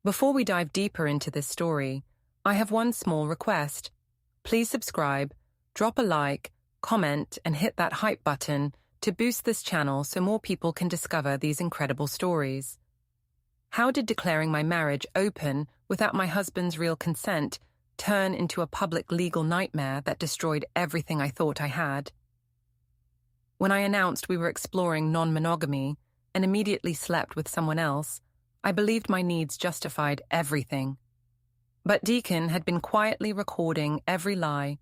Before we dive deeper into this story, I have one small request. Please subscribe, drop a like, comment, and hit that hype button to boost this channel so more people can discover these incredible stories. How did declaring my marriage open without my husband's real consent turn into a public legal nightmare that destroyed everything I thought I had? When I announced we were exploring non-monogamy and immediately slept with someone else, I believed my needs justified everything. But Deacon had been quietly recording every lie,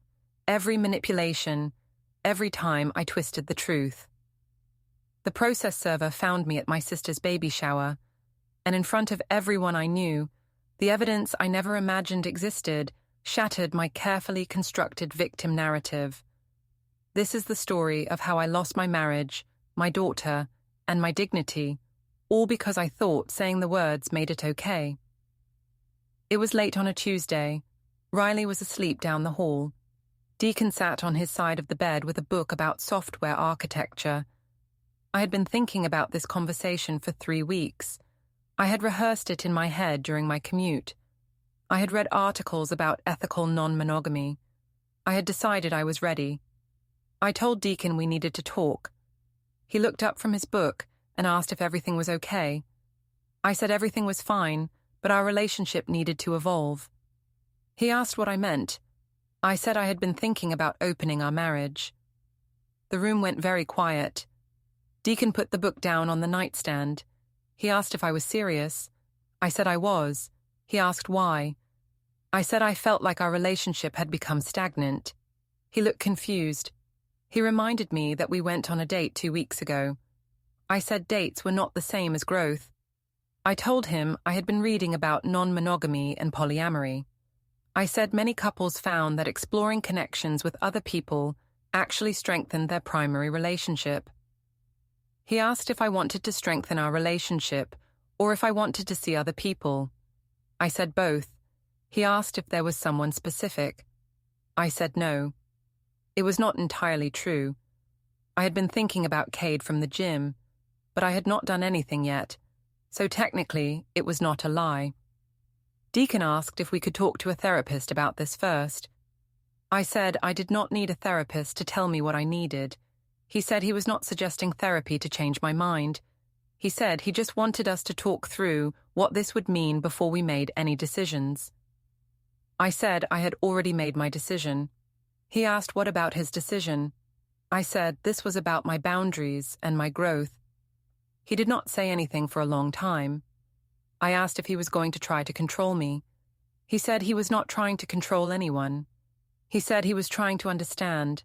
every manipulation, every time I twisted the truth. The process server found me at my sister's baby shower, and in front of everyone I knew, the evidence I never imagined existed shattered my carefully constructed victim narrative. This is the story of how I lost my marriage, my daughter, and my dignity, all because I thought saying the words made it okay. It was late on a Tuesday. Riley was asleep down the hall. Deacon sat on his side of the bed with a book about software architecture. I had been thinking about this conversation for 3 weeks. I had rehearsed it in my head during my commute. I had read articles about ethical non-monogamy. I had decided I was ready. I told Deacon we needed to talk. He looked up from his book and asked if everything was okay. I said everything was fine, but our relationship needed to evolve. He asked what I meant. I said I had been thinking about opening our marriage. The room went very quiet. Deacon put the book down on the nightstand. He asked if I was serious. I said I was. He asked why. I said I felt like our relationship had become stagnant. He looked confused. He reminded me that we went on a date 2 weeks ago. I said dates were not the same as growth. I told him I had been reading about non-monogamy and polyamory. I said many couples found that exploring connections with other people actually strengthened their primary relationship. He asked if I wanted to strengthen our relationship or if I wanted to see other people. I said both. He asked if there was someone specific. I said no. It was not entirely true. I had been thinking about Cade from the gym, but I had not done anything yet, so technically it was not a lie. Deacon asked if we could talk to a therapist about this first. I said I did not need a therapist to tell me what I needed. He said he was not suggesting therapy to change my mind. He said he just wanted us to talk through what this would mean before we made any decisions. I said I had already made my decision. He asked what about his decision. I said this was about my boundaries and my growth. He did not say anything for a long time. I asked if he was going to try to control me. He said he was not trying to control anyone. He said he was trying to understand.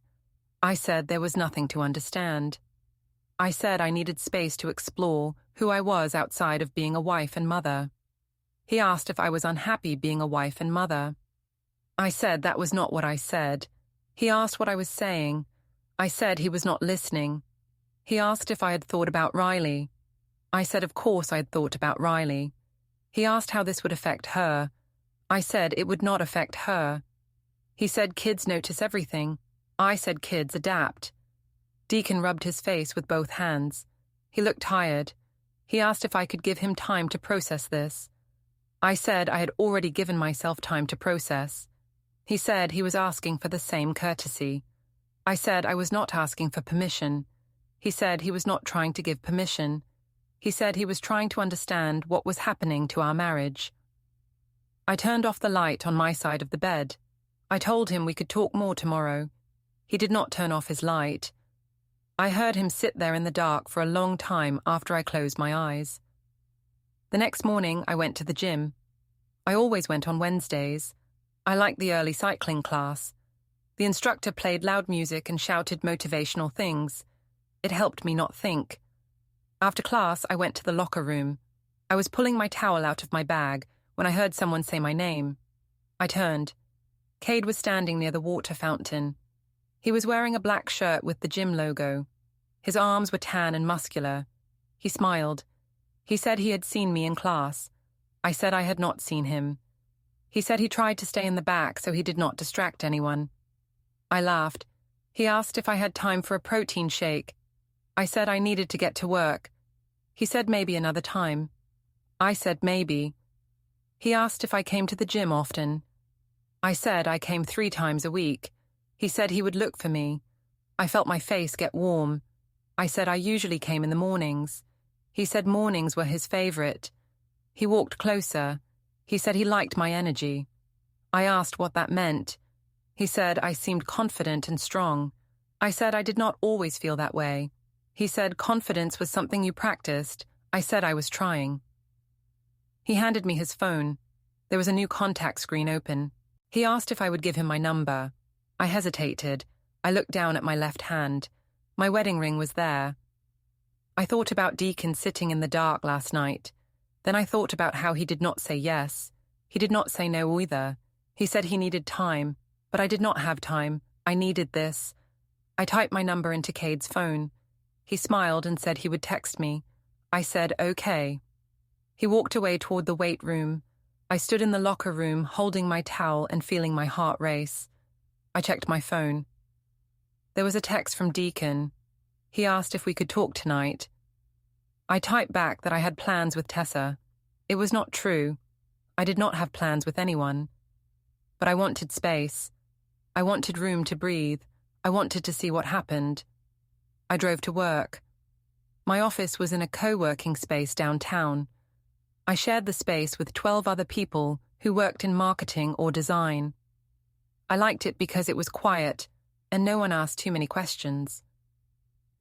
I said there was nothing to understand. I said I needed space to explore who I was outside of being a wife and mother. He asked if I was unhappy being a wife and mother. I said that was not what I said. He asked what I was saying. I said he was not listening. He asked if I had thought about Riley. I said of course I had thought about Riley. He asked how this would affect her. I said it would not affect her. He said kids notice everything. I said kids adapt. Deacon rubbed his face with both hands. He looked tired. He asked if I could give him time to process this. I said I had already given myself time to process. He said he was asking for the same courtesy. I said I was not asking for permission. He said he was not trying to give permission. He said he was trying to understand what was happening to our marriage. I turned off the light on my side of the bed. I told him we could talk more tomorrow. He did not turn off his light. I heard him sit there in the dark for a long time after I closed my eyes. The next morning, I went to the gym. I always went on Wednesdays. I liked the early cycling class. The instructor played loud music and shouted motivational things. It helped me not think. After class, I went to the locker room. I was pulling my towel out of my bag when I heard someone say my name. I turned. Cade was standing near the water fountain. He was wearing a black shirt with the gym logo. His arms were tan and muscular. He smiled. He said he had seen me in class. I said I had not seen him. He said he tried to stay in the back so he did not distract anyone. I laughed. He asked if I had time for a protein shake. I said I needed to get to work. He said maybe another time. I said maybe. He asked if I came to the gym often. I said I came 3 times a week. He said he would look for me. I felt my face get warm. I said I usually came in the mornings. He said mornings were his favorite. He walked closer. He said he liked my energy. I asked what that meant. He said I seemed confident and strong. I said I did not always feel that way. He said confidence was something you practiced. I said I was trying. He handed me his phone. There was a new contact screen open. He asked if I would give him my number. I hesitated. I looked down at my left hand. My wedding ring was there. I thought about Deacon sitting in the dark last night. Then I thought about how he did not say yes. He did not say no either. He said he needed time, but I did not have time. I needed this. I typed my number into Cade's phone. He smiled and said he would text me. I said, okay. He walked away toward the weight room. I stood in the locker room, holding my towel and feeling my heart race. I checked my phone. There was a text from Deacon. He asked if we could talk tonight. I typed back that I had plans with Tessa. It was not true. I did not have plans with anyone. But I wanted space. I wanted room to breathe. I wanted to see what happened. I drove to work. My office was in a co-working space downtown. I shared the space with 12 other people who worked in marketing or design. I liked it because it was quiet and no one asked too many questions.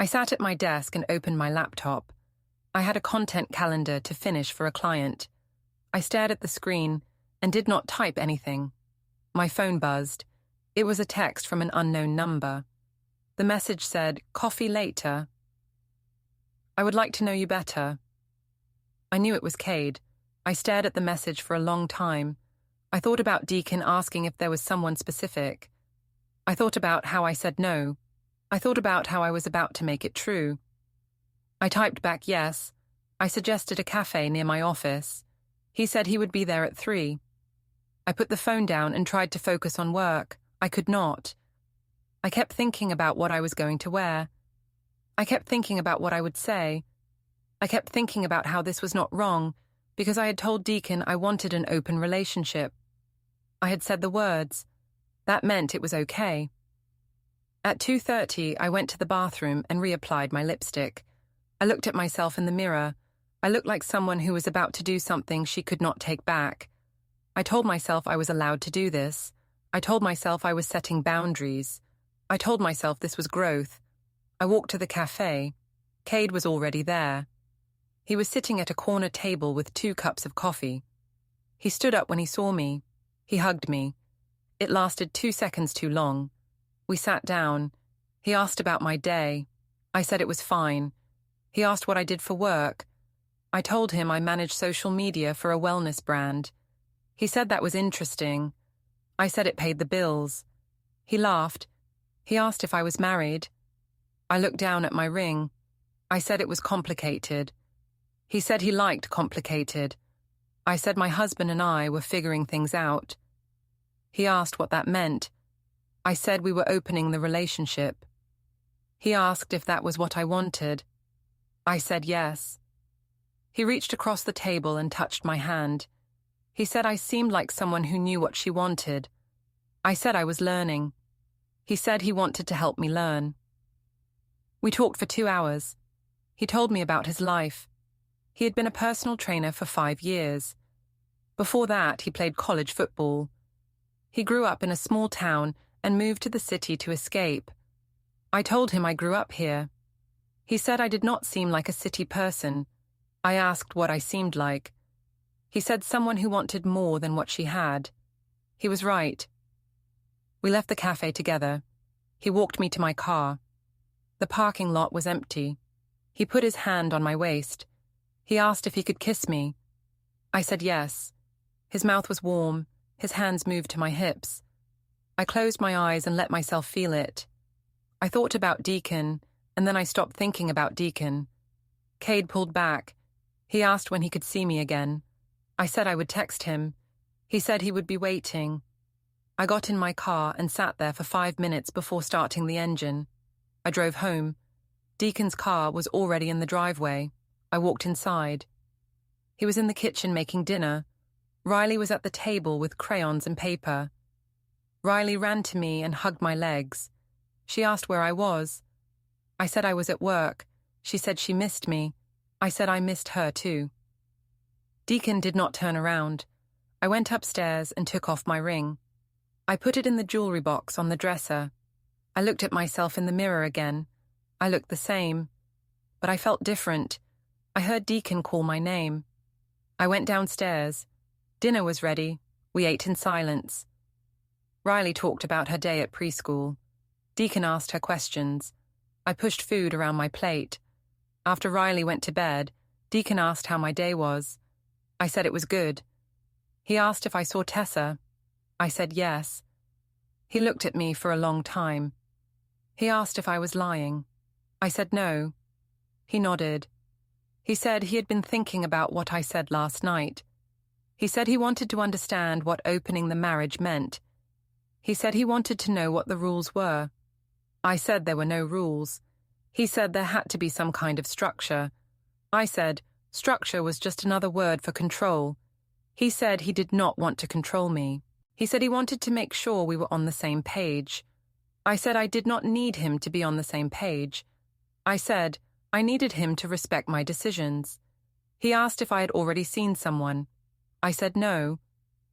I sat at my desk and opened my laptop. I had a content calendar to finish for a client. I stared at the screen and did not type anything. My phone buzzed. It was a text from an unknown number. The message said, "Coffee later. I would like to know you better." I knew it was Cade. I stared at the message for a long time. I thought about Deacon asking if there was someone specific. I thought about how I said no. I thought about how I was about to make it true. I typed back yes. I suggested a cafe near my office. He said he would be there at 3. I put the phone down and tried to focus on work. I could not. I kept thinking about what I was going to wear. I kept thinking about what I would say. I kept thinking about how this was not wrong, because I had told Deacon I wanted an open relationship. I had said the words. That meant it was okay. At 2:30, I went to the bathroom and reapplied my lipstick. I looked at myself in the mirror. I looked like someone who was about to do something she could not take back. I told myself I was allowed to do this. I told myself I was setting boundaries. I told myself this was growth. I walked to the cafe. Cade was already there. He was sitting at a corner table with 2 cups of coffee. He stood up when he saw me. He hugged me. It lasted 2 seconds too long. We sat down. He asked about my day. I said it was fine. He asked what I did for work. I told him I managed social media for a wellness brand. He said that was interesting. I said it paid the bills. He laughed. He asked if I was married. I looked down at my ring. I said it was complicated. He said he liked complicated. I said my husband and I were figuring things out. He asked what that meant. I said we were opening the relationship. He asked if that was what I wanted. I said yes. He reached across the table and touched my hand. He said I seemed like someone who knew what she wanted. I said I was learning. He said he wanted to help me learn. We talked for 2 hours. He told me about his life. He had been a personal trainer for 5 years. Before that, he played college football. He grew up in a small town and moved to the city to escape. I told him I grew up here. He said I did not seem like a city person. I asked what I seemed like. He said someone who wanted more than what she had. He was right. We left the cafe together. He walked me to my car. The parking lot was empty. He put his hand on my waist. He asked if he could kiss me. I said yes. His mouth was warm. His hands moved to my hips. I closed my eyes and let myself feel it. I thought about Deacon, and then I stopped thinking about Deacon. Cade pulled back. He asked when he could see me again. I said I would text him. He said he would be waiting. I got in my car and sat there for 5 minutes before starting the engine. I drove home. Deacon's car was already in the driveway. I walked inside. He was in the kitchen making dinner. Riley was at the table with crayons and paper. Riley ran to me and hugged my legs. She asked where I was. I said I was at work. She said she missed me. I said I missed her too. Deacon did not turn around. I went upstairs and took off my ring. I put it in the jewelry box on the dresser. I looked at myself in the mirror again. I looked the same. But I felt different. I heard Deacon call my name. I went downstairs. Dinner was ready. We ate in silence. Riley talked about her day at preschool. Deacon asked her questions. I pushed food around my plate. After Riley went to bed, Deacon asked how my day was. I said it was good. He asked if I saw Tessa. I said yes. He looked at me for a long time. He asked if I was lying. I said no. He nodded. He said he had been thinking about what I said last night. He said he wanted to understand what opening the marriage meant. He said he wanted to know what the rules were. I said there were no rules. He said there had to be some kind of structure. I said structure was just another word for control. He said he did not want to control me. He said he wanted to make sure we were on the same page. I said I did not need him to be on the same page. I said I needed him to respect my decisions. He asked if I had already seen someone. I said no.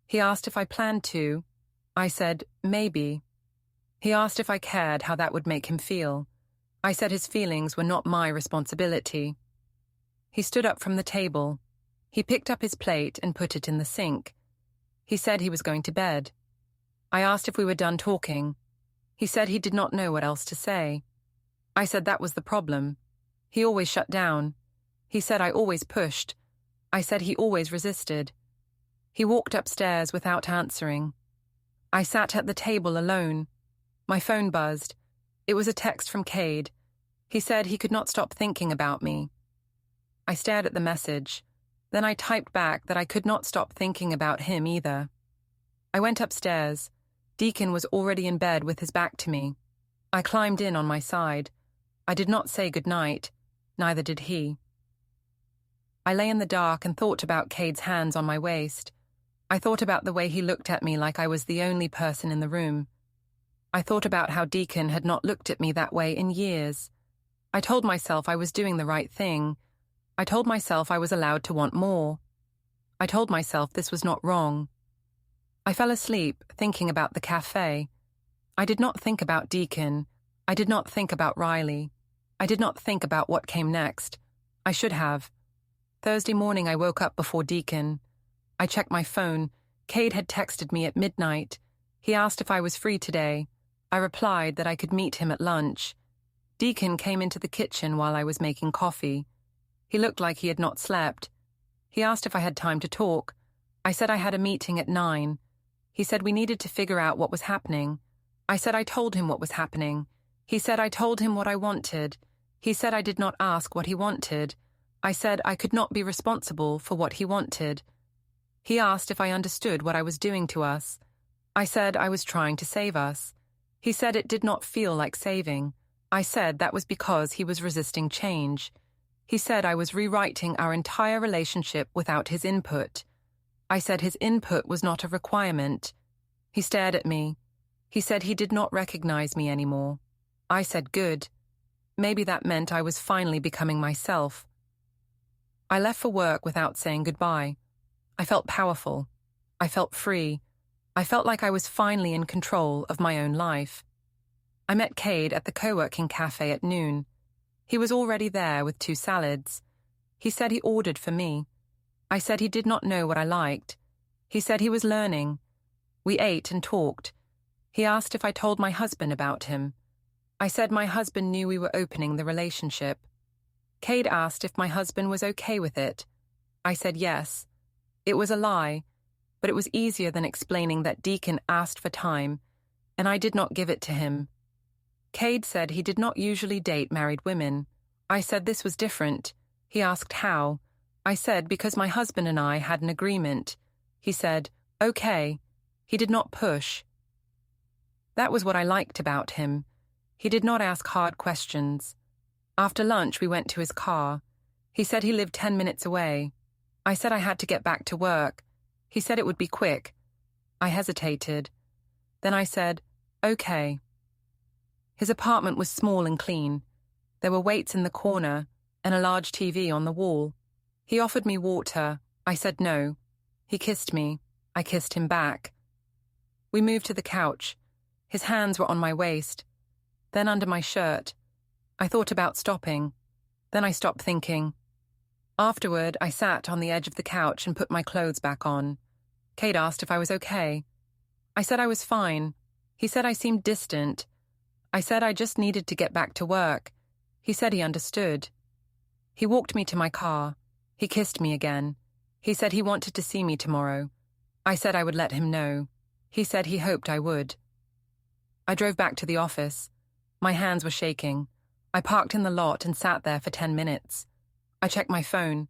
He asked if I planned to. I said maybe. He asked if I cared how that would make him feel. I said his feelings were not my responsibility. He stood up from the table. He picked up his plate and put it in the sink. He said he was going to bed. I asked if we were done talking. He said he did not know what else to say. I said that was the problem. He always shut down. He said I always pushed. I said he always resisted. He walked upstairs without answering. I sat at the table alone. My phone buzzed. It was a text from Cade. He said he could not stop thinking about me. I stared at the message. Then I typed back that I could not stop thinking about him either. I went upstairs. Deacon was already in bed with his back to me. I climbed in on my side. I did not say goodnight. Neither did he. I lay in the dark and thought about Cade's hands on my waist. I thought about the way he looked at me like I was the only person in the room. I thought about how Deacon had not looked at me that way in years. I told myself I was doing the right thing. I told myself I was allowed to want more. I told myself this was not wrong. I fell asleep thinking about the cafe. I did not think about Deacon. I did not think about Riley. I did not think about what came next. I should have. Thursday morning I woke up before Deacon. I checked my phone. Cade had texted me at midnight. He asked if I was free today. I replied that I could meet him at lunch. Deacon came into the kitchen while I was making coffee. He looked like he had not slept. He asked if I had time to talk. I said I had a meeting at 9. He said we needed to figure out what was happening. I said I told him what was happening. He said I told him what I wanted. He said I did not ask what he wanted. I said I could not be responsible for what he wanted. He asked if I understood what I was doing to us. I said I was trying to save us. He said it did not feel like saving. I said that was because he was resisting change. He said I was rewriting our entire relationship without his input. I said his input was not a requirement. He stared at me. He said he did not recognize me anymore. I said good. Maybe that meant I was finally becoming myself. I left for work without saying goodbye. I felt powerful. I felt free. I felt like I was finally in control of my own life. I met Cade at the co-working cafe at noon. He was already there with 2 salads. He said he ordered for me. I said he did not know what I liked. He said he was learning. We ate and talked. He asked if I told my husband about him. I said my husband knew we were opening the relationship. Cade asked if my husband was okay with it. I said yes. It was a lie, but it was easier than explaining that Deacon asked for time, and I did not give it to him. Cade said he did not usually date married women. I said this was different. He asked how. I said because my husband and I had an agreement. He said, okay. He did not push. That was what I liked about him. He did not ask hard questions. After lunch, we went to his car. He said he lived 10 minutes away. I said I had to get back to work. He said it would be quick. I hesitated. Then I said, "Okay." His apartment was small and clean. There were weights in the corner and a large TV on the wall. He offered me water. I said no. He kissed me. I kissed him back. We moved to the couch. His hands were on my waist, then under my shirt. I thought about stopping. Then I stopped thinking. Afterward, I sat on the edge of the couch and put my clothes back on. Cade asked if I was okay. I said I was fine. He said I seemed distant. I said I just needed to get back to work. He said he understood. He walked me to my car. He kissed me again. He said he wanted to see me tomorrow. I said I would let him know. He said he hoped I would. I drove back to the office. My hands were shaking. I parked in the lot and sat there for 10 minutes. I checked my phone.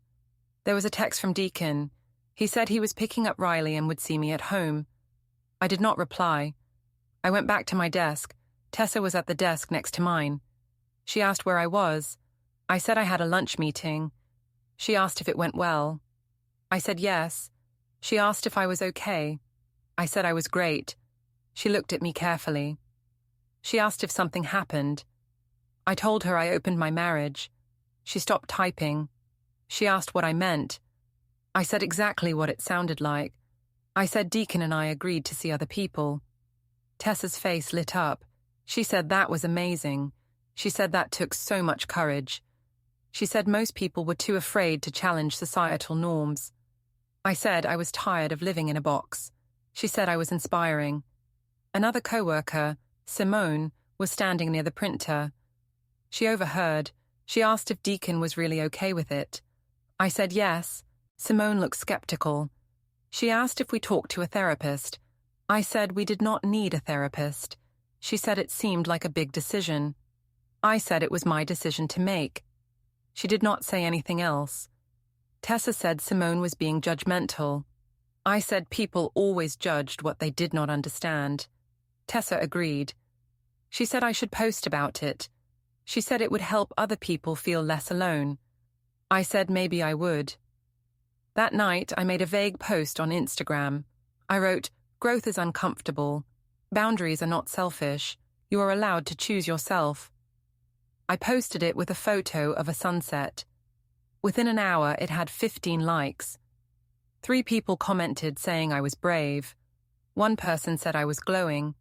There was a text from Deacon. He said he was picking up Riley and would see me at home. I did not reply. I went back to my desk. Tessa was at the desk next to mine. She asked where I was. I said I had a lunch meeting. She asked if it went well. I said yes. She asked if I was okay. I said I was great. She looked at me carefully. She asked if something happened. I told her I opened my marriage. She stopped typing. She asked what I meant. I said exactly what it sounded like. I said Deacon and I agreed to see other people. Tessa's face lit up. She said that was amazing. She said that took so much courage. She said most people were too afraid to challenge societal norms. I said I was tired of living in a box. She said I was inspiring. Another co-worker, Simone, was standing near the printer. She overheard. She asked if Deacon was really okay with it. I said yes. Simone looked skeptical. She asked if we talked to a therapist. I said we did not need a therapist. She said it seemed like a big decision. I said it was my decision to make. She did not say anything else. Tessa said Simone was being judgmental. I said people always judged what they did not understand. Tessa agreed. She said I should post about it. She said it would help other people feel less alone. I said maybe I would. That night, I made a vague post on Instagram. I wrote, "Growth is uncomfortable. Boundaries are not selfish. You are allowed to choose yourself." I posted it with a photo of a sunset. Within an hour, it had 15 likes. 3 people commented saying I was brave. 1 person said I was glowing.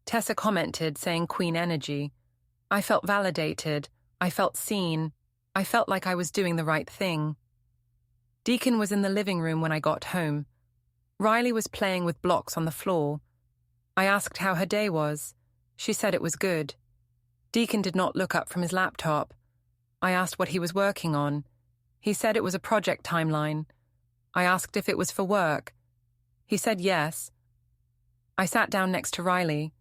Tessa commented saying Queen energy. I felt validated. I felt seen. I felt like I was doing the right thing. Deacon was in the living room when I got home. Riley was playing with blocks on the floor. I asked how her day was. She said it was good. Deacon did not look up from his laptop. I asked what he was working on. He said it was a project timeline. I asked if it was for work. He said yes. I sat down next to Riley.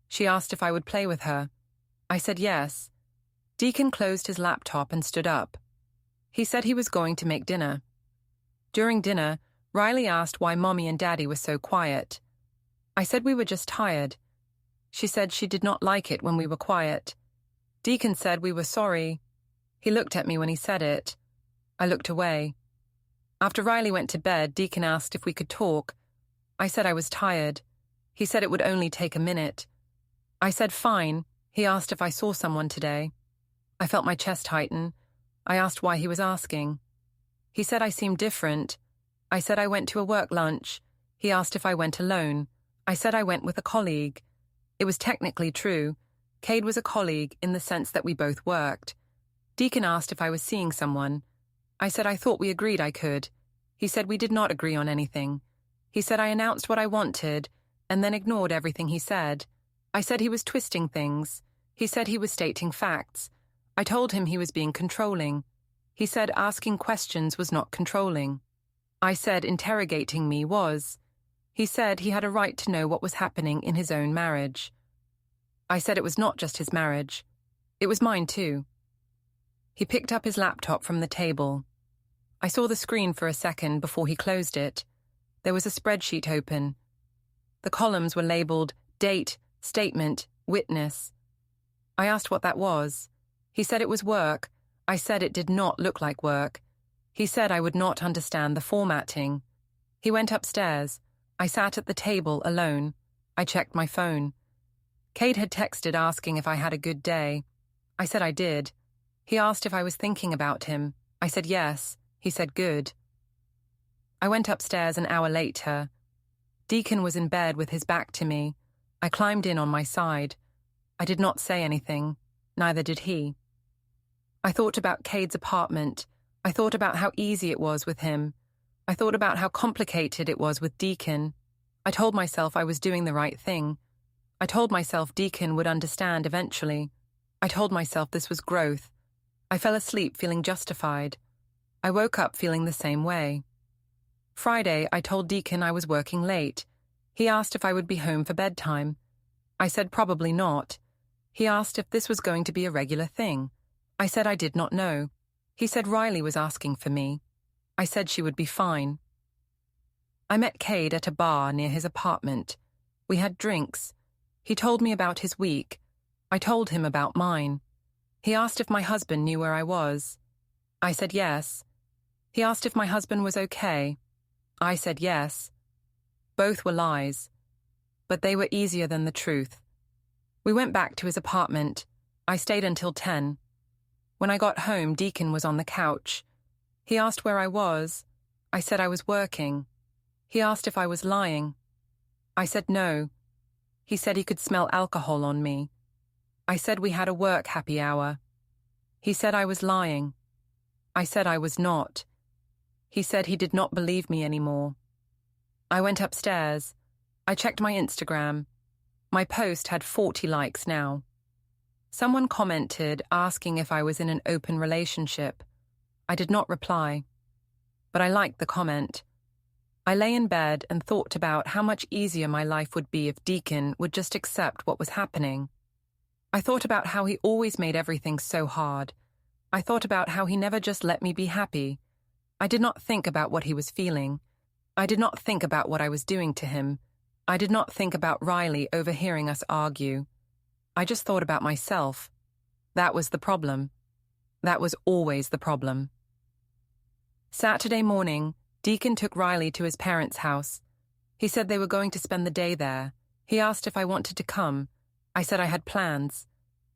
She asked if I would play with her. I said yes. Deacon closed his laptop and stood up. He said he was going to make dinner. During dinner, Riley asked why Mommy and Daddy were so quiet. I said we were just tired. She said she did not like it when we were quiet. Deacon said we were sorry. He looked at me when he said it. I looked away. After Riley went to bed, Deacon asked if we could talk. I said I was tired. He said it would only take a minute. I said fine. He asked if I saw someone today. I felt my chest tighten. I asked why he was asking. He said I seemed different. I said I went to a work lunch. He asked if I went alone. I said I went with a colleague. It was technically true. Cade was a colleague in the sense that we both worked. Deacon asked if I was seeing someone. I said I thought we agreed I could. He said we did not agree on anything. He said I announced what I wanted and then ignored everything he said. I said he was twisting things. He said he was stating facts. I told him he was being controlling. He said asking questions was not controlling. I said interrogating me was. He said he had a right to know what was happening in his own marriage. I said it was not just his marriage. It was mine too. He picked up his laptop from the table. I saw the screen for a second before he closed it. There was a spreadsheet open. The columns were labeled date, statement, witness. I asked what that was. He said it was work. I said it did not look like work. He said I would not understand the formatting. He went upstairs. I sat at the table alone. I checked my phone. Cade had texted asking if I had a good day. I said I did. He asked if I was thinking about him. I said yes. He said good. I went upstairs an hour later. Deacon was in bed with his back to me. I climbed in on my side. I did not say anything. Neither did he. I thought about Cade's apartment. I thought about how easy it was with him. I thought about how complicated it was with Deacon. I told myself I was doing the right thing. I told myself Deacon would understand eventually. I told myself this was growth. I fell asleep feeling justified. I woke up feeling the same way. Friday, I told Deacon I was working late. He asked if I would be home for bedtime. I said probably not. He asked if this was going to be a regular thing. I said I did not know. He said Riley was asking for me. I said she would be fine. I met Cade at a bar near his apartment. We had drinks. He told me about his week. I told him about mine. He asked if my husband knew where I was. I said yes. He asked if my husband was okay. I said yes. Both were lies, but they were easier than the truth. We went back to his apartment. I stayed until 10. When I got home, Deacon was on the couch. He asked where I was. I said I was working. He asked if I was lying. I said no. He said he could smell alcohol on me. I said we had a work happy hour. He said I was lying. I said I was not. He said he did not believe me anymore. I went upstairs. I checked my Instagram. My post had 40 likes now. Someone commented asking if I was in an open relationship. I did not reply, but I liked the comment. I lay in bed and thought about how much easier my life would be if Deacon would just accept what was happening. I thought about how he always made everything so hard. I thought about how he never just let me be happy. I did not think about what he was feeling. I did not think about what I was doing to him. I did not think about Riley overhearing us argue. I just thought about myself. That was the problem. That was always the problem. Saturday morning, Deacon took Riley to his parents' house. He said they were going to spend the day there. He asked if I wanted to come. I said I had plans.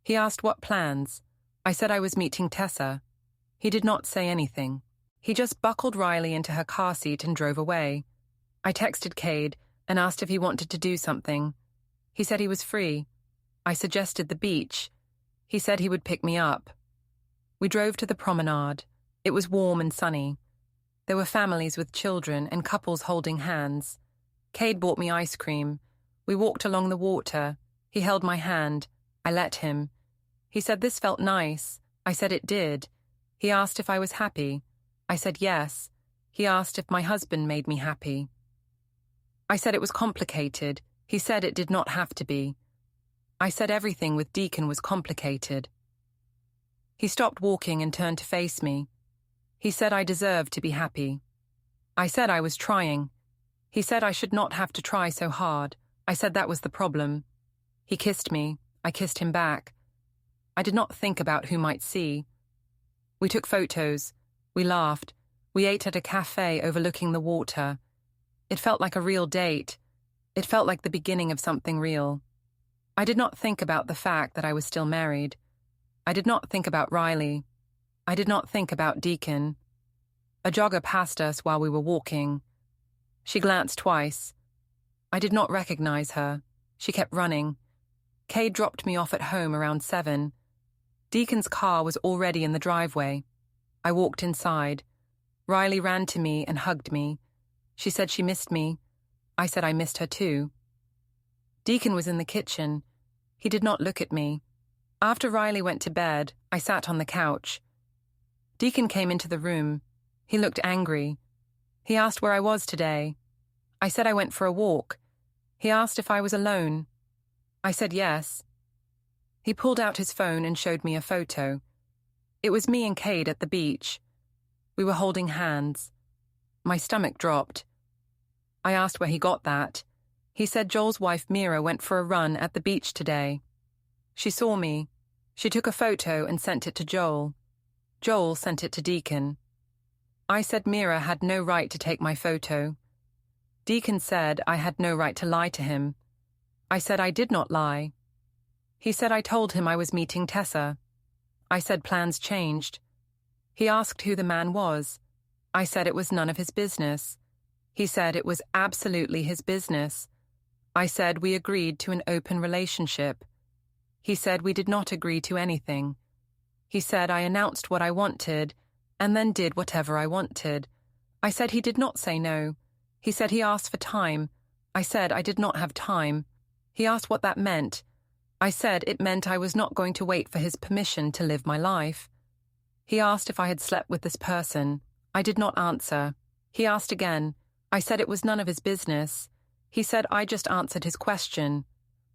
He asked what plans. I said I was meeting Tessa. He did not say anything. He just buckled Riley into her car seat and drove away. I texted Cade and asked if he wanted to do something. He said he was free. I suggested the beach. He said he would pick me up. We drove to the promenade. It was warm and sunny. There were families with children and couples holding hands. Cade bought me ice cream. We walked along the water. He held my hand. I let him. He said this felt nice. I said it did. He asked if I was happy. I said yes. He asked if my husband made me happy. I said it was complicated. He said it did not have to be. I said everything with Deacon was complicated. He stopped walking and turned to face me. He said I deserved to be happy. I said I was trying. He said I should not have to try so hard. I said that was the problem. He kissed me. I kissed him back. I did not think about who might see. We took photos. We laughed. We ate at a cafe overlooking the water. It felt like a real date. It felt like the beginning of something real. I did not think about the fact that I was still married. I did not think about Riley. I did not think about Deacon. A jogger passed us while we were walking. She glanced twice. I did not recognize her. She kept running. Cade dropped me off at home around 7. Deacon's car was already in the driveway. I walked inside. Riley ran to me and hugged me. She said she missed me. I said I missed her too. Deacon was in the kitchen. He did not look at me. After Riley went to bed, I sat on the couch. Deacon came into the room. He looked angry. He asked where I was today. I said I went for a walk. He asked if I was alone. I said yes. He pulled out his phone and showed me a photo. It was me and Cade at the beach. We were holding hands. My stomach dropped. I asked where he got that. He said Joel's wife Mira went for a run at the beach today. She saw me. She took a photo and sent it to Joel. Joel sent it to Deacon. I said Mira had no right to take my photo. Deacon said I had no right to lie to him. I said I did not lie. He said I told him I was meeting Tessa. I said plans changed. He asked who the man was. I said it was none of his business. He said it was absolutely his business. I said we agreed to an open relationship. He said we did not agree to anything. He said I announced what I wanted and then did whatever I wanted. I said he did not say no. He said he asked for time. I said I did not have time. He asked what that meant. I said it meant I was not going to wait for his permission to live my life. He asked if I had slept with this person. I did not answer. He asked again. I said it was none of his business. He said I just answered his question.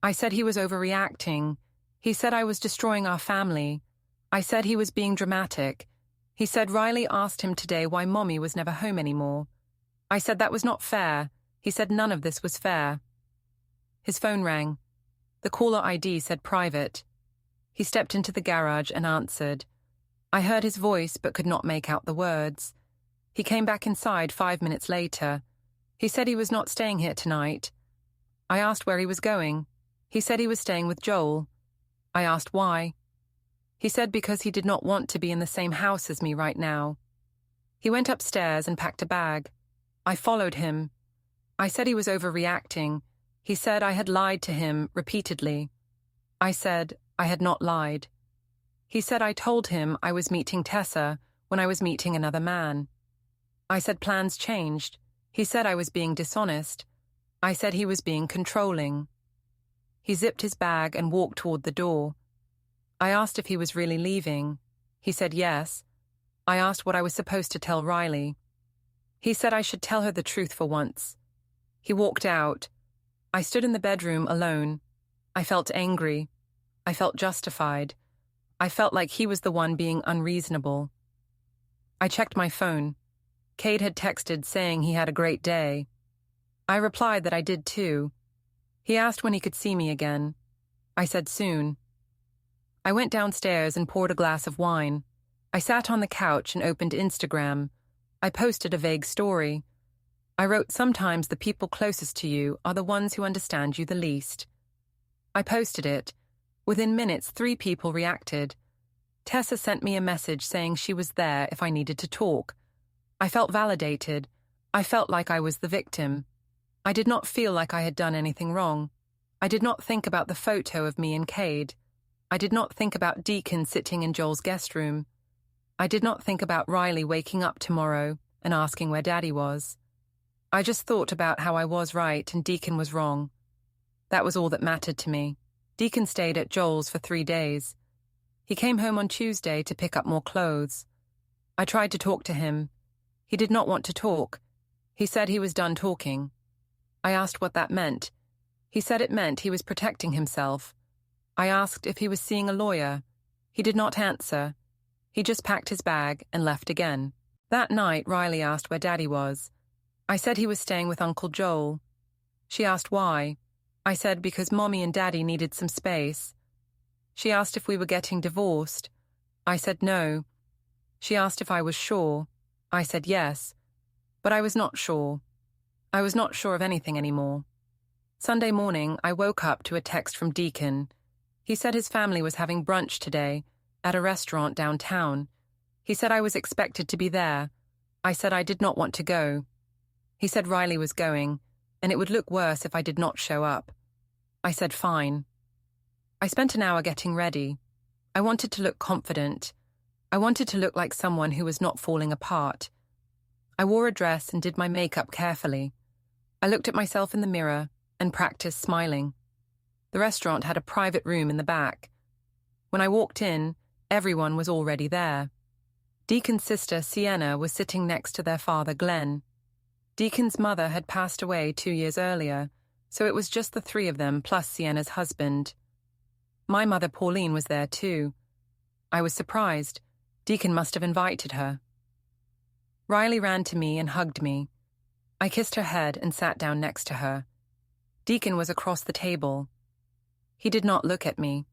I said he was overreacting. He said I was destroying our family. I said he was being dramatic. He said Riley asked him today why Mommy was never home anymore. I said that was not fair. He said none of this was fair. His phone rang. The caller ID said private. He stepped into the garage and answered. I heard his voice but could not make out the words. He came back inside 5 minutes later. He said he was not staying here tonight. I asked where he was going. He said he was staying with Joel. I asked why. He said because he did not want to be in the same house as me right now. He went upstairs and packed a bag. I followed him. I said he was overreacting. He said I had lied to him repeatedly. I said I had not lied. He said I told him I was meeting Tessa when I was meeting another man. I said plans changed. He said I was being dishonest. I said he was being controlling. He zipped his bag and walked toward the door. I asked if he was really leaving. He said yes. I asked what I was supposed to tell Riley. He said I should tell her the truth for once. He walked out. I stood in the bedroom alone. I felt angry. I felt justified. I felt like he was the one being unreasonable. I checked my phone. Cade had texted saying he had a great day. I replied that I did too. He asked when he could see me again. I said soon. I went downstairs and poured a glass of wine. I sat on the couch and opened Instagram. I posted a vague story. I wrote, sometimes the people closest to you are the ones who understand you the least. I posted it. Within minutes, 3 people reacted. Tessa sent me a message saying she was there if I needed to talk. I felt validated. I felt like I was the victim. I did not feel like I had done anything wrong. I did not think about the photo of me and Cade. I did not think about Deacon sitting in Joel's guest room. I did not think about Riley waking up tomorrow and asking where Daddy was. I just thought about how I was right and Deacon was wrong. That was all that mattered to me. Deacon stayed at Joel's for 3 days. He came home on Tuesday to pick up more clothes. I tried to talk to him. He did not want to talk. He said he was done talking. I asked what that meant. He said it meant he was protecting himself. I asked if he was seeing a lawyer. He did not answer. He just packed his bag and left again. That night, Riley asked where Daddy was. I said he was staying with Uncle Joel. She asked why. I said because Mommy and Daddy needed some space. She asked if we were getting divorced. I said no. She asked if I was sure. I said yes. But I was not sure. I was not sure of anything anymore. Sunday morning, I woke up to a text from Deacon. He said his family was having brunch today at a restaurant downtown. He said I was expected to be there. I said I did not want to go. He said Riley was going, and it would look worse if I did not show up. I said fine. I spent an hour getting ready. I wanted to look confident. I wanted to look like someone who was not falling apart. I wore a dress and did my makeup carefully. I looked at myself in the mirror and practiced smiling. The restaurant had a private room in the back. When I walked in, everyone was already there. Deacon's sister, Sienna, was sitting next to their father, Glenn. Deacon's mother had passed away 2 years earlier, so it was just the 3 of them plus Sienna's husband. My mother, Pauline, was there too. I was surprised. Deacon must have invited her. Riley ran to me and hugged me. I kissed her head and sat down next to her. Deacon was across the table. He did not look at me.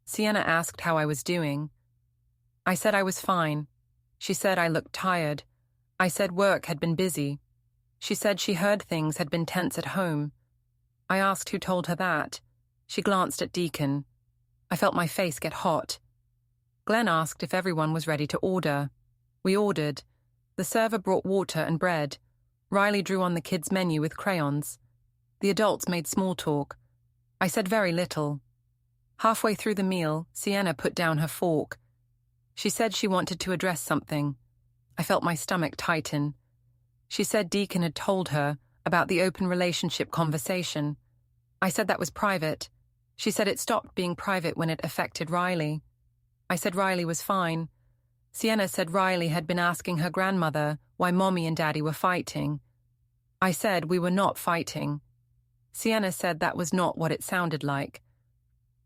Sienna asked how I was doing. I said I was fine. She said I looked tired. I said work had been busy. She said she heard things had been tense at home. I asked who told her that. She glanced at Deacon. I felt my face get hot. Glenn asked if everyone was ready to order. We ordered. The server brought water and bread. Riley drew on the kids' menu with crayons. The adults made small talk. I said very little. Halfway through the meal, Sienna put down her fork. She said she wanted to address something. I felt my stomach tighten. She said Deacon had told her about the open relationship conversation. I said that was private. She said it stopped being private when it affected Riley. I said Riley was fine. Sienna said Riley had been asking her grandmother why Mommy and Daddy were fighting. I said we were not fighting. Sienna said that was not what it sounded like.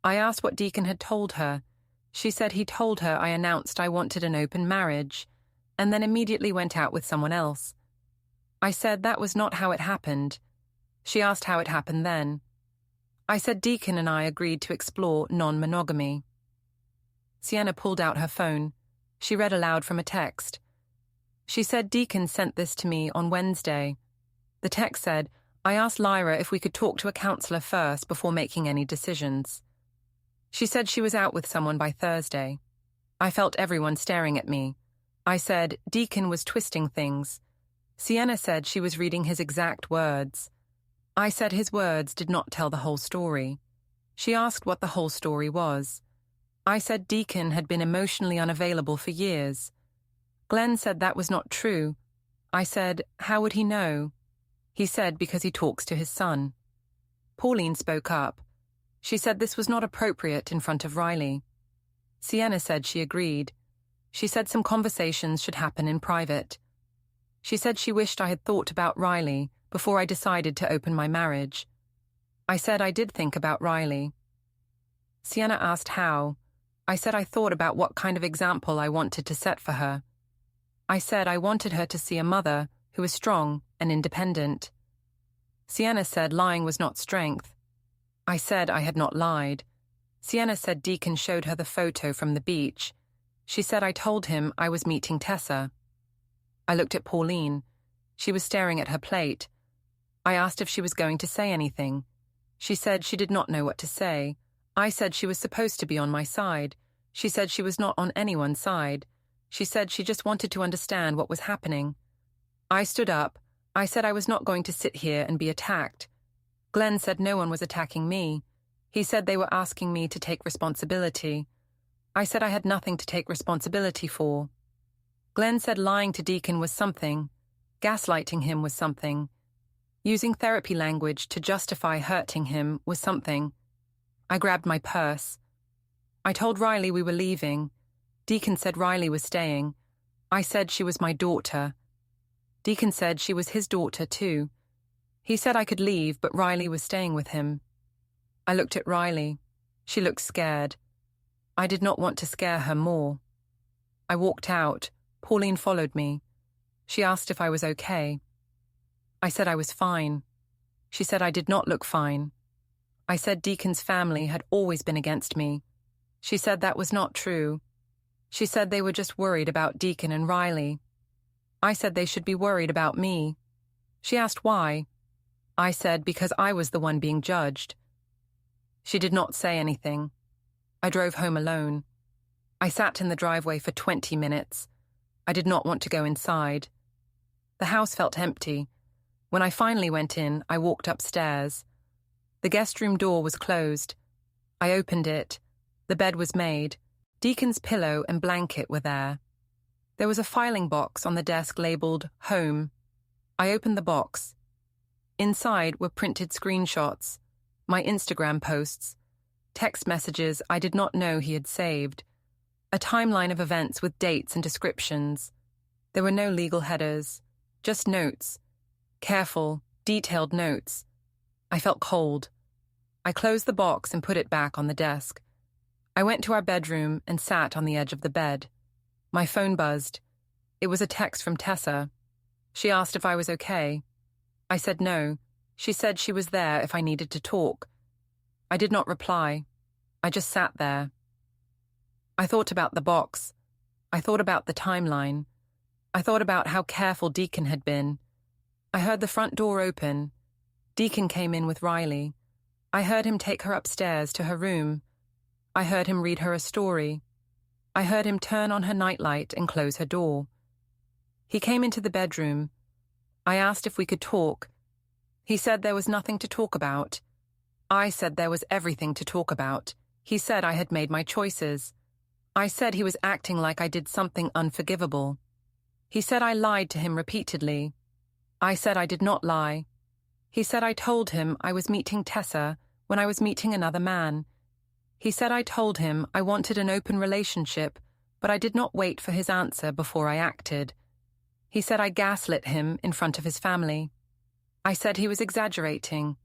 I asked what Deacon had told her. She said he told her I announced I wanted an open marriage, and then immediately went out with someone else. I said that was not how it happened. She asked how it happened then. I said Deacon and I agreed to explore non-monogamy. Sienna pulled out her phone. She read aloud from a text. She said Deacon sent this to me on Wednesday. The text said, I asked Lyra if we could talk to a counselor first before making any decisions. She said she was out with someone by Thursday. I felt everyone staring at me. I said Deacon was twisting things. Sienna said she was reading his exact words. I said his words did not tell the whole story. She asked what the whole story was. I said Deacon had been emotionally unavailable for years. Glenn said that was not true. I said, how would he know? He said because he talks to his son. Pauline spoke up. She said this was not appropriate in front of Riley. Sienna said she agreed. She said some conversations should happen in private. She said she wished I had thought about Riley before I decided to open my marriage. I said I did think about Riley. Sienna asked how. I said I thought about what kind of example I wanted to set for her. I said I wanted her to see a mother who was strong and independent. Sienna said lying was not strength. I said I had not lied. Sienna said Deacon showed her the photo from the beach. She said I told him I was meeting Tessa. I looked at Pauline. She was staring at her plate. I asked if she was going to say anything. She said she did not know what to say. I said she was supposed to be on my side. She said she was not on anyone's side. She said she just wanted to understand what was happening. I stood up. I said I was not going to sit here and be attacked. Glenn said no one was attacking me. He said they were asking me to take responsibility. I said I had nothing to take responsibility for. Glenn said lying to Deacon was something. Gaslighting him was something. Using therapy language to justify hurting him was something. I grabbed my purse. I told Riley we were leaving. Deacon said Riley was staying. I said she was my daughter. Deacon said she was his daughter too. He said I could leave, but Riley was staying with him. I looked at Riley. She looked scared. I did not want to scare her more. I walked out. Pauline followed me. She asked if I was okay. I said I was fine. She said I did not look fine. I said Deacon's family had always been against me. She said that was not true. She said they were just worried about Deacon and Riley. I said they should be worried about me. She asked why. I said because I was the one being judged. She did not say anything. I drove home alone. I sat in the driveway for 20 minutes. I did not want to go inside. The house felt empty. When I finally went in, I walked upstairs. The guest room door was closed. I opened it. The bed was made. Deacon's pillow and blanket were there. There was a filing box on the desk labeled Home. I opened the box. Inside were printed screenshots, my Instagram posts, text messages I did not know he had saved, a timeline of events with dates and descriptions. There were no legal headers, just notes. Careful, detailed notes. I felt cold. I closed the box and put it back on the desk. I went to our bedroom and sat on the edge of the bed. My phone buzzed. It was a text from Tessa. She asked if I was okay. I said no. She said she was there if I needed to talk. I did not reply. I just sat there. I thought about the box. I thought about the timeline. I thought about how careful Deacon had been. I heard the front door open. Deacon came in with Riley. I heard him take her upstairs to her room. I heard him read her a story. I heard him turn on her nightlight and close her door. He came into the bedroom. I asked if we could talk. He said there was nothing to talk about. I said there was everything to talk about. He said I had made my choices. I said he was acting like I did something unforgivable. He said I lied to him repeatedly. I said I did not lie. He said I told him I was meeting Tessa when I was meeting another man. He said I told him I wanted an open relationship, but I did not wait for his answer before I acted. He said I gaslit him in front of his family. I said he was exaggerating.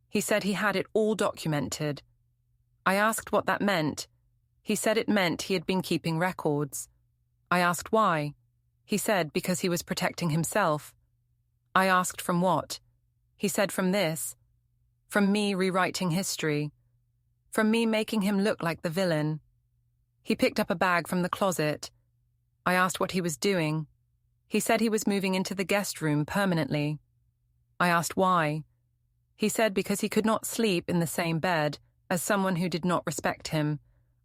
He said he had it all documented. I asked what that meant. He said it meant he had been keeping records. I asked why. He said because he was protecting himself. I asked from what. He said from this. From me rewriting history. From me making him look like the villain. He picked up a bag from the closet. I asked what he was doing. He said he was moving into the guest room permanently. I asked why. He said because he could not sleep in the same bed as someone who did not respect him.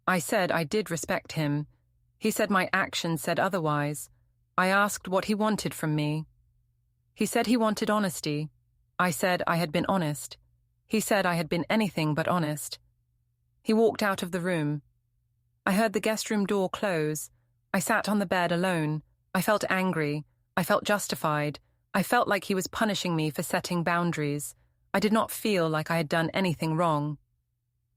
I said I did respect him. He said my actions said otherwise. I asked what he wanted from me. He said he wanted honesty. I said I had been honest. He said I had been anything but honest. He walked out of the room. I heard the guest room door close. I sat on the bed alone. I felt angry. I felt justified. I felt like he was punishing me for setting boundaries. I did not feel like I had done anything wrong.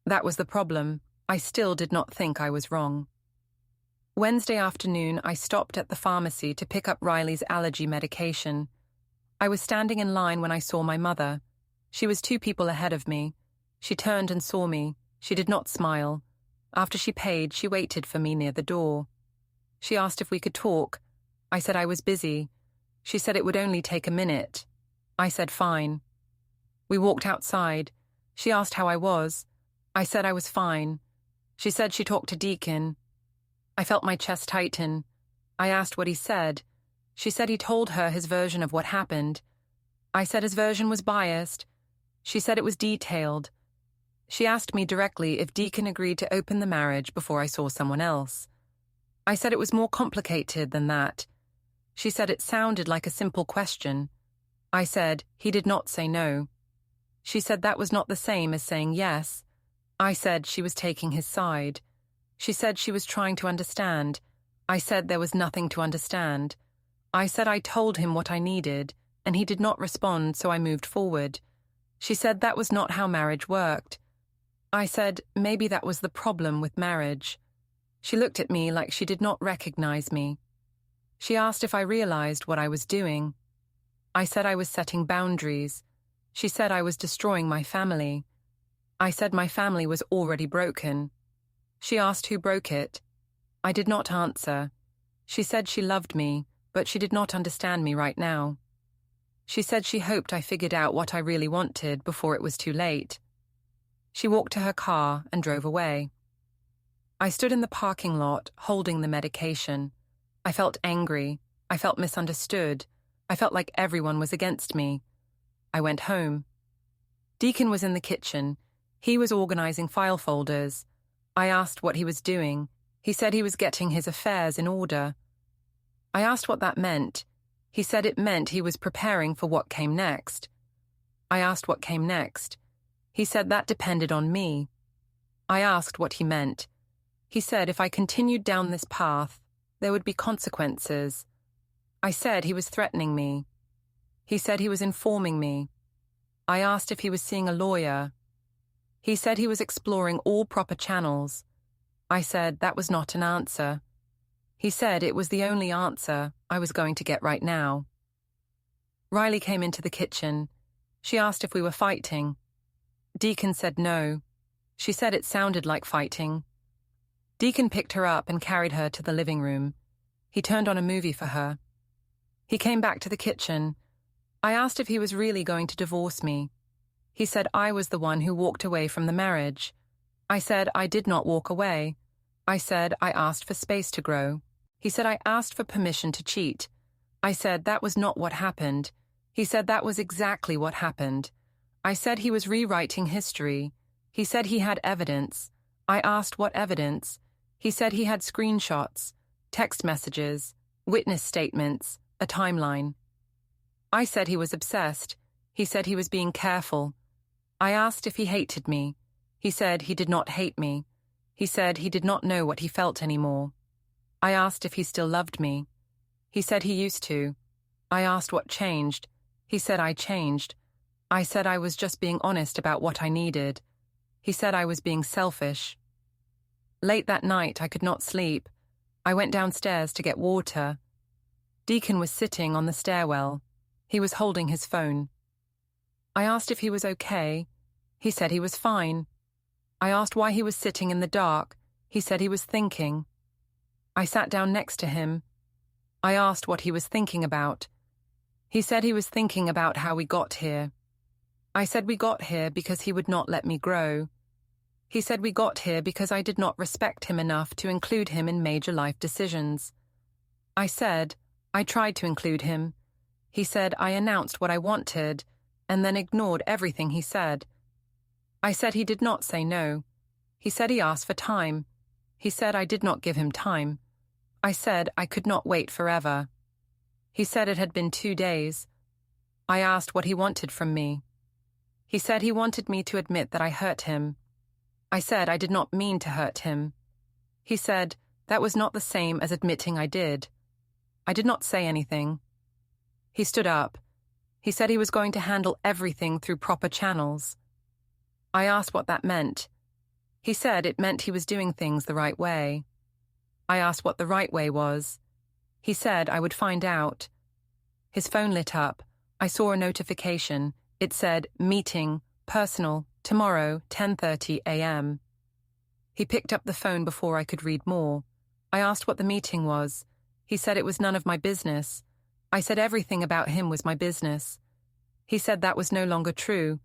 That was the problem. I still did not think I was wrong. Wednesday afternoon, I stopped at the pharmacy to pick up Riley's allergy medication. I was standing in line when I saw my mother. She was 2 people ahead of me. She turned and saw me. She did not smile. After she paid, she waited for me near the door. She asked if we could talk. I said I was busy. She said it would only take a minute. I said fine. We walked outside. She asked how I was. I said I was fine. She said she talked to Deacon. I felt my chest tighten. I asked what he said. She said he told her his version of what happened. I said his version was biased. She said it was detailed. She asked me directly if Deacon agreed to open the marriage before I saw someone else. I said it was more complicated than that. She said it sounded like a simple question. I said he did not say no. She said that was not the same as saying yes. I said she was taking his side. She said she was trying to understand. I said there was nothing to understand. I said I told him what I needed, and he did not respond, so I moved forward. She said that was not how marriage worked. I said maybe that was the problem with marriage. She looked at me like she did not recognize me. She asked if I realized what I was doing. I said I was setting boundaries. She said I was destroying my family. I said my family was already broken. She asked who broke it. I did not answer. She said she loved me, but she did not understand me right now. She said she hoped I figured out what I really wanted before it was too late. She walked to her car and drove away. I stood in the parking lot, holding the medication. I felt angry. I felt misunderstood. I felt like everyone was against me. I went home. Deacon was in the kitchen. He was organizing file folders. I asked what he was doing. He said he was getting his affairs in order. I asked what that meant. He said it meant he was preparing for what came next. I asked what came next. He said that depended on me. I asked what he meant. He said if I continued down this path, there would be consequences. I said he was threatening me. He said he was informing me. I asked if he was seeing a lawyer. He said he was exploring all proper channels. I said that was not an answer. He said it was the only answer I was going to get right now. Riley came into the kitchen. She asked if we were fighting. Deacon said no. She said it sounded like fighting. Deacon picked her up and carried her to the living room. He turned on a movie for her. He came back to the kitchen. I asked if he was really going to divorce me. He said I was the one who walked away from the marriage. I said I did not walk away. I said I asked for space to grow. He said I asked for permission to cheat. I said that was not what happened. He said that was exactly what happened. I said he was rewriting history. He said he had evidence. I asked what evidence. He said he had screenshots, text messages, witness statements, a timeline. I said he was obsessed. He said he was being careful. I asked if he hated me. He said he did not hate me. He said he did not know what he felt anymore. I asked if he still loved me. He said he used to. I asked what changed. He said I changed. I said I was just being honest about what I needed. He said I was being selfish. Late that night, I could not sleep. I went downstairs to get water. Deacon was sitting on the stairwell. He was holding his phone. I asked if he was okay. He said he was fine. I asked why he was sitting in the dark. He said he was thinking. I sat down next to him. I asked what he was thinking about. He said he was thinking about how we got here. I said we got here because he would not let me grow. He said we got here because I did not respect him enough to include him in major life decisions. I said I tried to include him. He said I announced what I wanted and then ignored everything he said. I said he did not say no. He said he asked for time. He said I did not give him time. I said I could not wait forever. He said it had been 2 days. I asked what he wanted from me. He said he wanted me to admit that I hurt him. I said I did not mean to hurt him. He said that was not the same as admitting I did. I did not say anything. He stood up. He said he was going to handle everything through proper channels. I asked what that meant. He said it meant he was doing things the right way. I asked what the right way was. He said I would find out. His phone lit up. I saw a notification. It said, meeting, personal, tomorrow, 10:30 a.m. He picked up the phone before I could read more. I asked what the meeting was. He said it was none of my business. I said everything about him was my business. He said that was no longer true.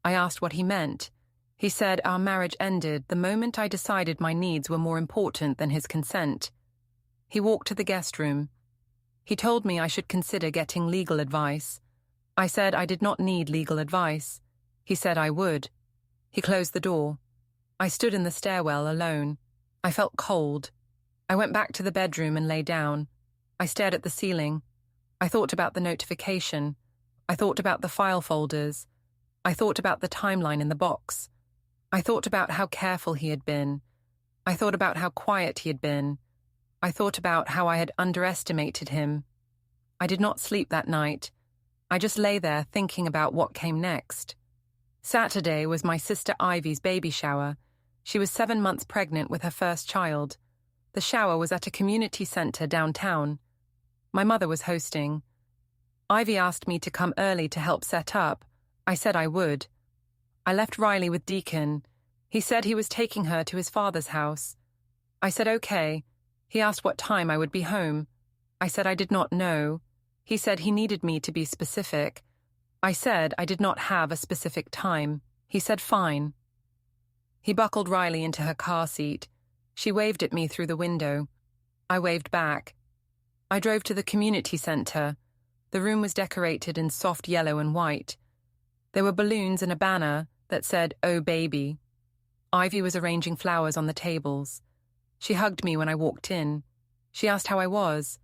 I asked what he meant. He said our marriage ended the moment I decided my needs were more important than his consent. He walked to the guest room. He told me I should consider getting legal advice. I said I did not need legal advice. He said I would. He closed the door. I stood in the stairwell alone. I felt cold. I went back to the bedroom and lay down. I stared at the ceiling. I thought about the notification. I thought about the file folders. I thought about the timeline in the box. I thought about how careful he had been. I thought about how quiet he had been. I thought about how I had underestimated him. I did not sleep that night. I just lay there thinking about what came next. Saturday was my sister Ivy's baby shower. She was 7 months pregnant with her first child. The shower was at a community center downtown. My mother was hosting. Ivy asked me to come early to help set up. I said I would. I left Riley with Deacon. He said he was taking her to his father's house. I said okay. He asked what time I would be home. I said I did not know. He said he needed me to be specific. I said I did not have a specific time. He said fine. He buckled Riley into her car seat. She waved at me through the window. I waved back. I drove to the community center. The room was decorated in soft yellow and white. There were balloons and a banner that said, "Oh, baby." Ivy was arranging flowers on the tables. She hugged me when I walked in. She asked how I was.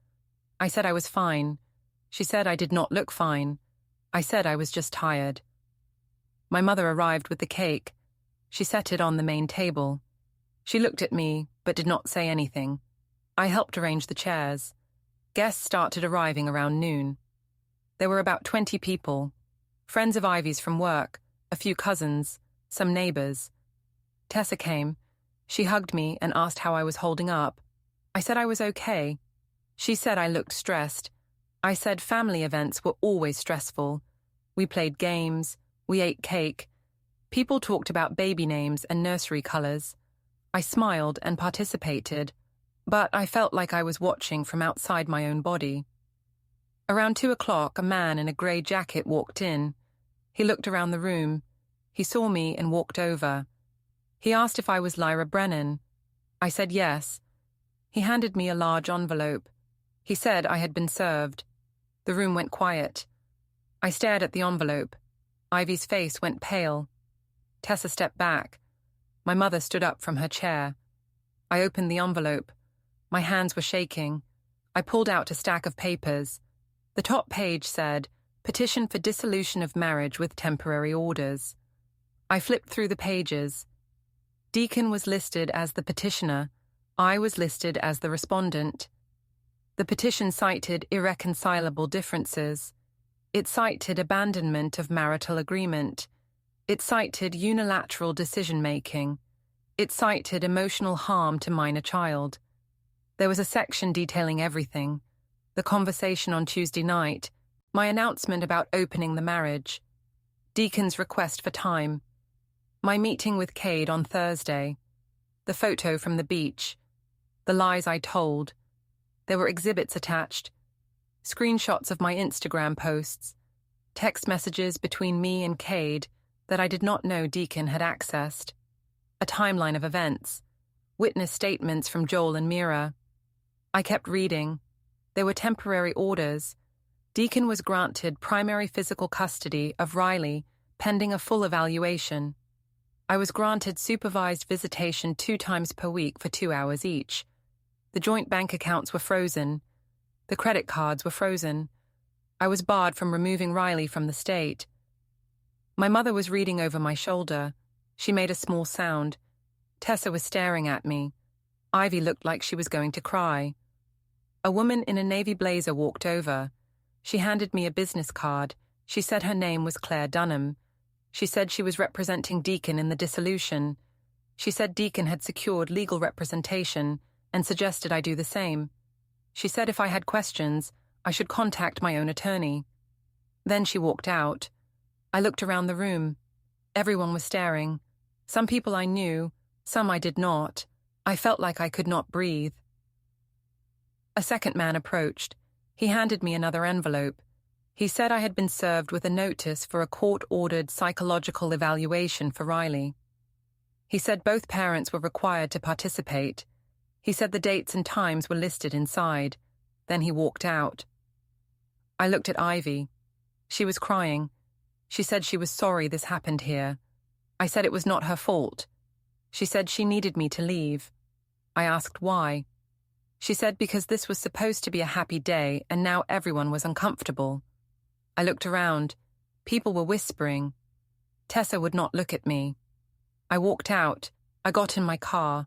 I said I was fine. She said I did not look fine. I said I was just tired. My mother arrived with the cake. She set it on the main table. She looked at me, but did not say anything. I helped arrange the chairs. Guests started arriving around noon. There were about 20 people. Friends of Ivy's from work, a few cousins, some neighbors. Tessa came. She hugged me and asked how I was holding up. I said I was okay. She said I looked stressed. I said family events were always stressful. We played games. We ate cake. People talked about baby names and nursery colors. I smiled and participated, but I felt like I was watching from outside my own body. Around 2 o'clock, a man in a grey jacket walked in. He looked around the room. He saw me and walked over. He asked if I was Lyra Brennan. I said yes. He handed me a large envelope. He said I had been served. The room went quiet. I stared at the envelope. Ivy's face went pale. Tessa stepped back. My mother stood up from her chair. I opened the envelope. My hands were shaking. I pulled out a stack of papers. The top page said, "Petition for dissolution of marriage with temporary orders." I flipped through the pages. Deacon was listed as the petitioner. I was listed as the respondent. The petition cited irreconcilable differences. It cited abandonment of marital agreement. It cited unilateral decision-making. It cited emotional harm to minor child. There was a section detailing everything: the conversation on Tuesday night, my announcement about opening the marriage, Deacon's request for time, my meeting with Cade on Thursday, the photo from the beach, the lies I told. There were exhibits attached, screenshots of my Instagram posts, text messages between me and Cade that I did not know Deacon had accessed, a timeline of events, witness statements from Joel and Mira. I kept reading. There were temporary orders. Deacon was granted primary physical custody of Riley pending a full evaluation. I was granted supervised visitation 2 times per week for 2 hours each. The joint bank accounts were frozen. The credit cards were frozen. I was barred from removing Riley from the state. My mother was reading over my shoulder. She made a small sound. Tessa was staring at me. Ivy looked like she was going to cry. A woman in a navy blazer walked over. She handed me a business card. She said her name was Claire Dunham. She said she was representing Deacon in the dissolution. She said Deacon had secured legal representation and suggested I do the same. She said if I had questions, I should contact my own attorney. Then she walked out. I looked around the room. Everyone was staring. Some people I knew, some I did not. I felt like I could not breathe. A second man approached. He handed me another envelope. He said I had been served with a notice for a court-ordered psychological evaluation for Riley. He said both parents were required to participate. He said the dates and times were listed inside. Then he walked out. I looked at Ivy. She was crying. She said she was sorry this happened here. I said it was not her fault. She said she needed me to leave. I asked why. She said because this was supposed to be a happy day and now everyone was uncomfortable. I looked around. People were whispering. Tessa would not look at me. I walked out. I got in my car.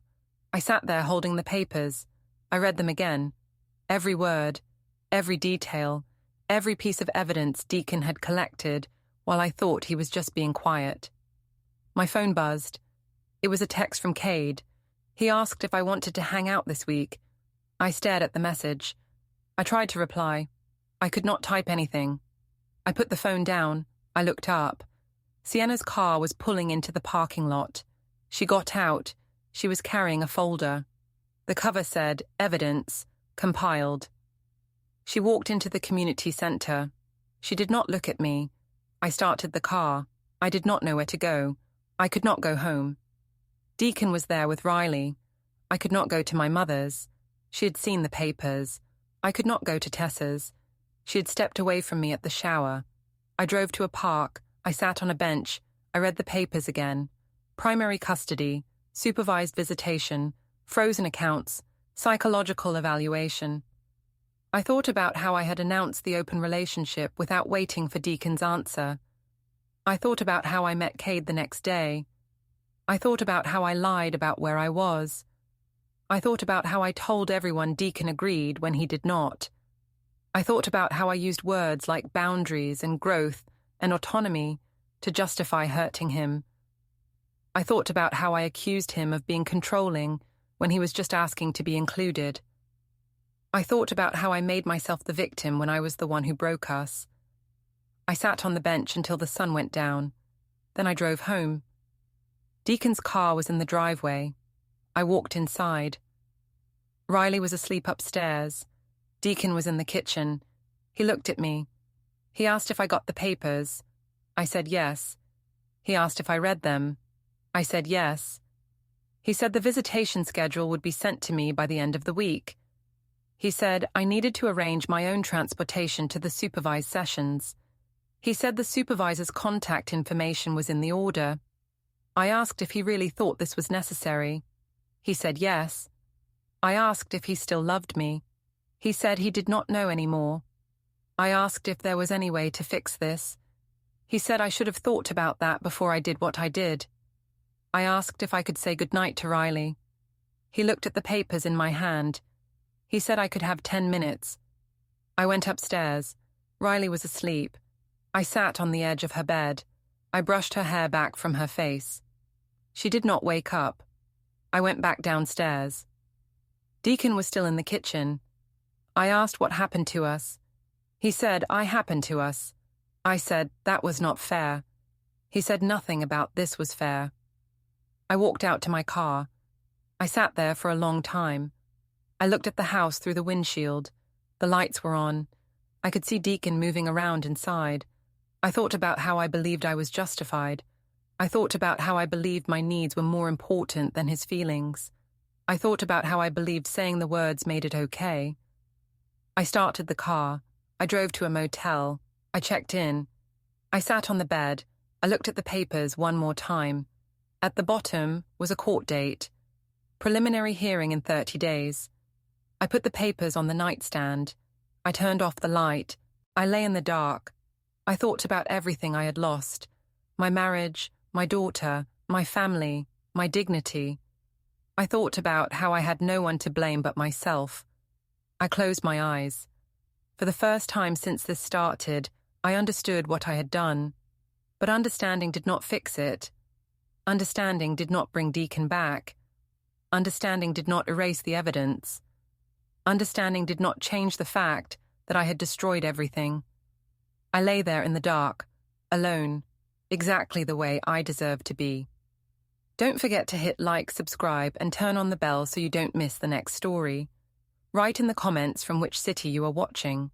I sat there holding the papers. I read them again. Every word, every detail, every piece of evidence Deacon had collected while I thought he was just being quiet. My phone buzzed. It was a text from Cade. He asked if I wanted to hang out this week. I stared at the message. I tried to reply. I could not type anything. I put the phone down. I looked up. Sienna's car was pulling into the parking lot. She got out. She was carrying a folder. The cover said, "Evidence, compiled." She walked into the community center. She did not look at me. I started the car. I did not know where to go. I could not go home. Deacon was there with Riley. I could not go to my mother's. She had seen the papers. I could not go to Tessa's. She had stepped away from me at the shower. I drove to a park. I sat on a bench. I read the papers again. Primary custody, supervised visitation, frozen accounts, psychological evaluation. I thought about how I had announced the open relationship without waiting for Deacon's answer. I thought about how I met Cade the next day. I thought about how I lied about where I was. I thought about how I told everyone Deacon agreed when he did not. I thought about how I used words like boundaries and growth and autonomy to justify hurting him. I thought about how I accused him of being controlling when he was just asking to be included. I thought about how I made myself the victim when I was the one who broke us. I sat on the bench until the sun went down. Then I drove home. Deacon's car was in the driveway. I walked inside. Riley was asleep upstairs. Deacon was in the kitchen. He looked at me. He asked if I got the papers. I said yes. He asked if I read them. I said yes. He said the visitation schedule would be sent to me by the end of the week. He said I needed to arrange my own transportation to the supervised sessions. He said the supervisor's contact information was in the order. I asked if he really thought this was necessary. He said yes. I asked if he still loved me. He said he did not know anymore. I asked if there was any way to fix this. He said I should have thought about that before I did what I did. I asked if I could say goodnight to Riley. He looked at the papers in my hand. He said I could have 10 minutes. I went upstairs. Riley was asleep. I sat on the edge of her bed. I brushed her hair back from her face. She did not wake up. I went back downstairs. Deacon was still in the kitchen. I asked what happened to us. He said, I happened to us. I said, that was not fair. He said nothing about this was fair. I walked out to my car. I sat there for a long time. I looked at the house through the windshield. The lights were on. I could see Deacon moving around inside. I thought about how I believed I was justified. I thought about how I believed my needs were more important than his feelings. I thought about how I believed saying the words made it okay. I started the car. I drove to a motel. I checked in. I sat on the bed. I looked at the papers one more time. At the bottom was a court date. Preliminary hearing in 30 days. I put the papers on the nightstand. I turned off the light. I lay in the dark. I thought about everything I had lost. My marriage, my daughter, my family, my dignity. I thought about how I had no one to blame but myself. I closed my eyes. For the first time since this started, I understood what I had done. But understanding did not fix it. Understanding did not bring Deacon back. Understanding did not erase the evidence. Understanding did not change the fact that I had destroyed everything. I lay there in the dark, alone, exactly the way I deserved to be. Don't forget to hit like, subscribe, and turn on the bell so you don't miss the next story. Write in the comments from which city you are watching.